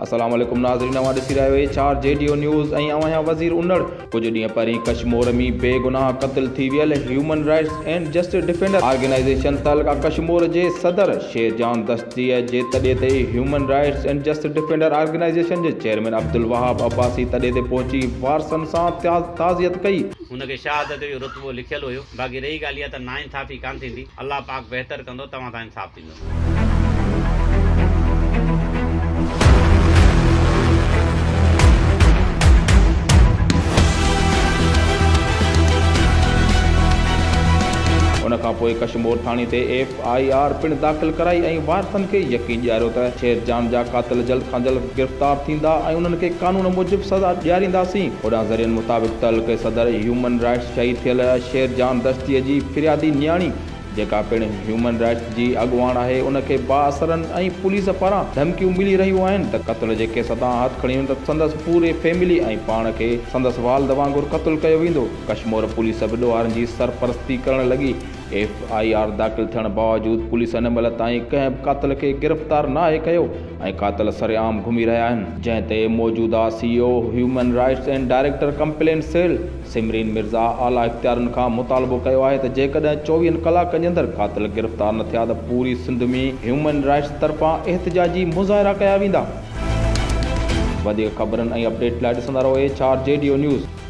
अस्सलाम वालेकुम नाज़रीन, अवां ॾिसी रहियो चार JDO न्यूज़ ऐं अवां वज़ीर उन्नड़। कुछ ॾींहं पहिरीं कश्मीर में बेगुनाह क़त्ल थी वियल human rights and justice defender organization Tehelka Kashmir जे सदर शेरजान दस्तीअ जे तॾे ते human rights and justice defender organization जे चेयरमैन अब्दुल वहाब अब्बासी तॾे ते पहुची वारसनि सां ताज़ियत कई। उनके शहादत जो रुतबो लिखियल हुयो। बाक़ी रही ॻाल्हि इहा त नाइंसाफ़ी कान थींदी, अल्लाह पाक बहितर कंदो, तव्हां सां इंसाफ़ थींदो। उन खां पोइ कश्मीर थाणे ते FIR पिणु दाख़िल कराई ऐं वारसनि खे यकीन ॾियारियो त शेरजान जा क़ातिल जल्द खां जल्द गिरफ़्तार थींदा ऐं उन्हनि खे कानून मूजिबि सज़ा ॾियारींदासीं। होॾां ज़रियनि मुताबिक़ तहलके सदर ह्यूमन राइट्स शहीद थियल शेरजान दस्तीअ जी फिरियादी न्याणी जेका पिणु ह्यूमन राइट्स जी अॻुवाण आहे, उनखे बाअसरनि ऐं पुलिस पारां धमकियूं मिली रहियूं आहिनि त क़त्ल जे केस तां हथ खणी त संदसि पूरे फैमिली ऐं पाण खे संदसि वालद वांगुरु क़त्ल कयो वेंदो। कश्मीर पुलिस बि ॾोहारनि जी सरपरस्ती करण लॻी। FIR दाख़िल थियण बावजूदि पुलिस हिन महिल ताईं कंहिं बि क़ातिल खे गिरफ़्तार नाहे कयो ऐं क़ातिल सरेआम घुमी रहिया आहिनि, जंहिं ते मौजूदा CEO human rights and director complaint cell Simrin Mirza आला इख़्तियारनि खां मुतालबो कयो आहे त जेकॾहिं 24 कलाकनि जे अंदरि क़ातिल गिरफ़्तार न थिया त पूरी सिंध में ह्यूमन राइट्स तरफ़ां एहतिजाजी मुज़ाहिरा कया वेंदा। वधीक ख़बरनि ऐं अपडेट लाइ ॾिसंदा रहो 4 JDO न्यूज़।